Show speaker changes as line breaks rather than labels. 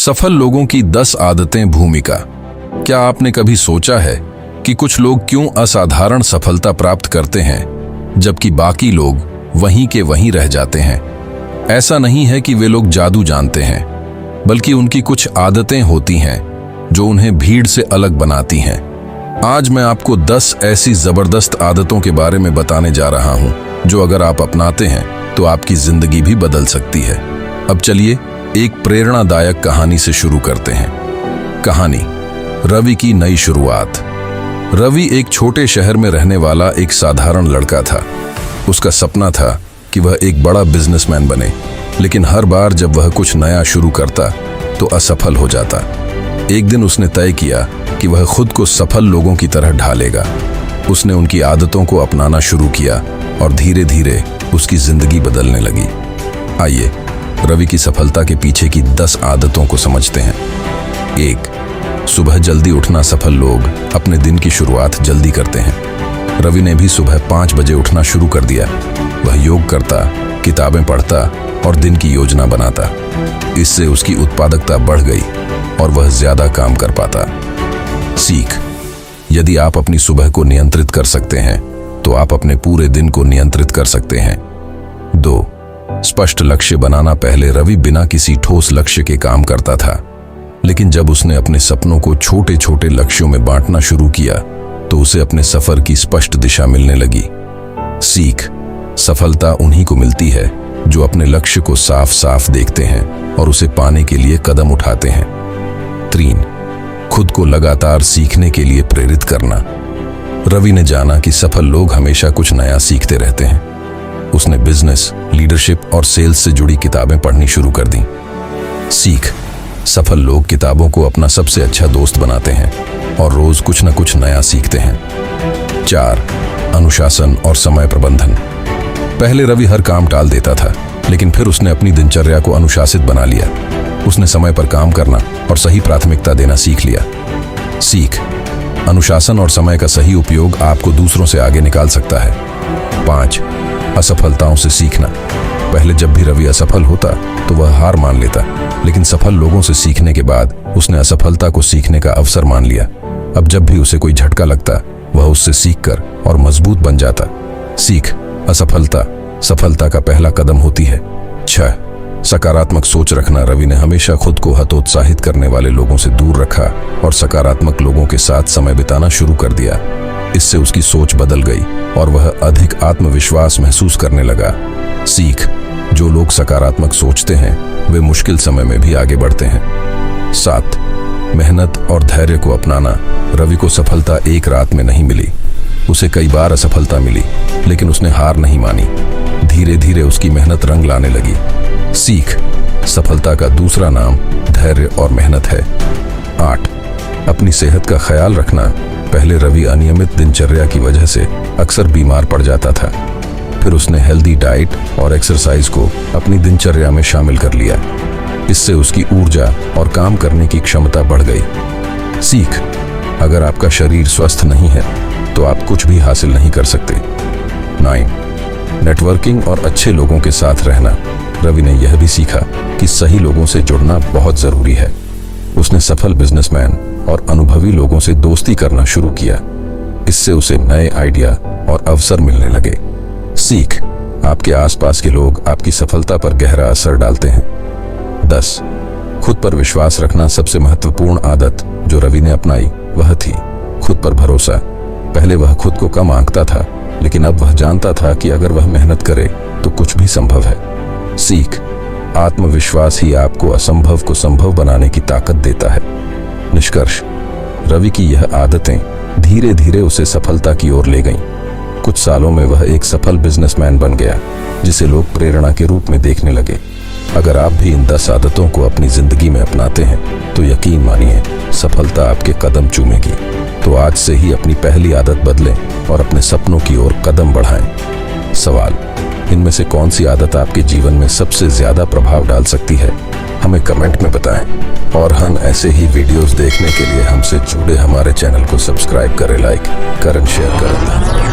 सफल लोगों की 10 आदतें भूमिका। क्या आपने कभी सोचा है कि कुछ लोग क्यों असाधारण सफलता प्राप्त करते हैं जबकि बाकी लोग वहीं के वहीं रह जाते हैं? ऐसा नहीं है कि वे लोग जादू जानते हैं, बल्कि उनकी कुछ आदतें होती हैं जो उन्हें भीड़ से अलग बनाती हैं। आज मैं आपको 10 ऐसी जबरदस्त आदतों के बारे में बताने जा रहा हूं जो अगर आप अपनाते हैं तो आपकी जिंदगी भी बदल सकती है। अब चलिए एक प्रेरणादायक कहानी से शुरू करते हैं। कहानी रवि की नई शुरुआत। रवि एक छोटे शहर में रहने वाला एक साधारण लड़का था। उसका सपना था कि वह एक बड़ा बिजनेसमैन बने, लेकिन हर बार जब वह कुछ नया शुरू करता तो असफल हो जाता। एक दिन उसने तय किया कि वह खुद को सफल लोगों की तरह ढालेगा। उसने उनकी आदतों को अपनाना शुरू किया और धीरे धीरे उसकी जिंदगी बदलने लगी। आइए रवि की सफलता के पीछे की 10 आदतों को समझते हैं। 1. सुबह जल्दी उठना। सफल लोग अपने दिन की शुरुआत जल्दी करते हैं। रवि ने भी सुबह 5 बजे उठना शुरू कर दिया। वह योग करता, किताबें पढ़ता और दिन की योजना बनाता। इससे उसकी उत्पादकता बढ़ गई और वह ज्यादा काम कर पाता। सीख। यदि आप अपनी सुबह को नियंत्रित कर सकते हैं तो आप अपने पूरे दिन को नियंत्रित कर सकते हैं। 2. स्पष्ट लक्ष्य बनाना। पहले रवि बिना किसी ठोस लक्ष्य के काम करता था, लेकिन जब उसने अपने सपनों को छोटे छोटे लक्ष्यों में बांटना शुरू किया तो उसे अपने सफर की स्पष्ट दिशा मिलने लगी। सीख। सफलता उन्हीं को मिलती है जो अपने लक्ष्य को साफ साफ देखते हैं और उसे पाने के लिए कदम उठाते हैं। 3. खुद को लगातार सीखने के लिए प्रेरित करना। रवि ने जाना कि सफल लोग हमेशा कुछ नया सीखते रहते हैं। उसने बिजनेस, लीडरशिप और सेल्स से जुड़ी किताबें पढ़नी शुरू कर दी। सीख। सफल लोग किताबों को अपना सबसे अच्छा दोस्त बनाते हैं और रोज कुछ न कुछ नया सीखते हैं। 4. अनुशासन और समय प्रबंधन। पहले रवि हर काम टाल देता था, लेकिन फिर उसने अपनी दिनचर्या को अनुशासित बना लिया। उसने समय पर काम करना और सही प्राथमिकता देना सीख लिया। सीख। अनुशासन और समय का सही उपयोग आपको दूसरों से आगे निकाल सकता है। 5. असफलताओं से सीखना। पहले जब भी रवि असफल होता तो वह हार मान लेता, लेकिन सफल लोगों से सीखने के बाद उसने असफलता को सीखने का अवसर मान लिया। अब जब भी उसे कोई झटका लगता वह उससे सीखकर और मजबूत बन जाता। सीख। असफलता सफलता का पहला कदम होती है। 6. सकारात्मक सोच रखना। रवि ने हमेशा खुद को हतोत्साहित करने वाले लोगों से दूर रखा और सकारात्मक लोगों के साथ समय बिताना शुरू कर दिया। इससे उसकी सोच बदल गई और वह अधिक आत्मविश्वास महसूस करने लगा। सीख। जो लोग सकारात्मक सोचते हैं वे मुश्किल समय में भी आगे बढ़ते हैं। 7. मेहनत और धैर्य को अपनाना। रवि को सफलता एक रात में नहीं मिली। उसे कई बार असफलता मिली, लेकिन उसने हार नहीं मानी। धीरे धीरे उसकी मेहनत रंग लाने लगी। सीख। सफलता का दूसरा नाम धैर्य और मेहनत है। 8. अपनी सेहत का ख्याल रखना। पहले रवि अनियमित दिनचर्या की वजह से अक्सर बीमार पड़ जाता था। फिर उसने हेल्दी डाइट और एक्सरसाइज को अपनी दिनचर्या में शामिल कर लिया। इससे उसकी ऊर्जा और काम करने की क्षमता बढ़ गई। सीख। अगर आपका शरीर स्वस्थ नहीं है तो आप कुछ भी हासिल नहीं कर सकते। 9. नेटवर्किंग और अच्छे लोगों के साथ रहना। रवि ने यह भी सीखा कि सही लोगों से जुड़ना बहुत जरूरी है। उसने सफल बिजनेसमैन और अनुभवी लोगों से दोस्ती करना शुरू किया। इससे उसे नए आइडिया और अवसर मिलने लगे। सीख। आपके आसपास के लोग आपकी सफलता पर गहरा असर डालते हैं। 10. खुद पर विश्वास रखना। सबसे महत्वपूर्ण आदत जो रवि ने अपनाई वह थी खुद पर भरोसा। पहले वह खुद को कम आंकता था, लेकिन अब वह जानता था कि अगर वह मेहनत करे तो कुछ भी संभव है। सीख। आत्मविश्वास ही आपको असंभव को संभव बनाने की ताकत देता है। निष्कर्ष। रवि की यह आदतें धीरे धीरे उसे सफलता की ओर ले गईं। कुछ सालों में वह एक सफल बिजनेसमैन बन गया, जिसे लोग प्रेरणा के रूप में देखने लगे। अगर आप भी इन 10 आदतों को अपनी जिंदगी में अपनाते हैं तो यकीन मानिए सफलता आपके कदम चूमेगी। तो आज से ही अपनी पहली आदत बदलें और अपने सपनों की ओर कदम बढ़ाएं। सवाल: इनमें से कौन सी आदत आपके जीवन में सबसे ज्यादा प्रभाव डाल सकती है? हमें कमेंट में बताएं। और हम ऐसे ही वीडियोस देखने के लिए हमसे जुड़े हमारे चैनल को सब्सक्राइब करें, लाइक करें, शेयर करें।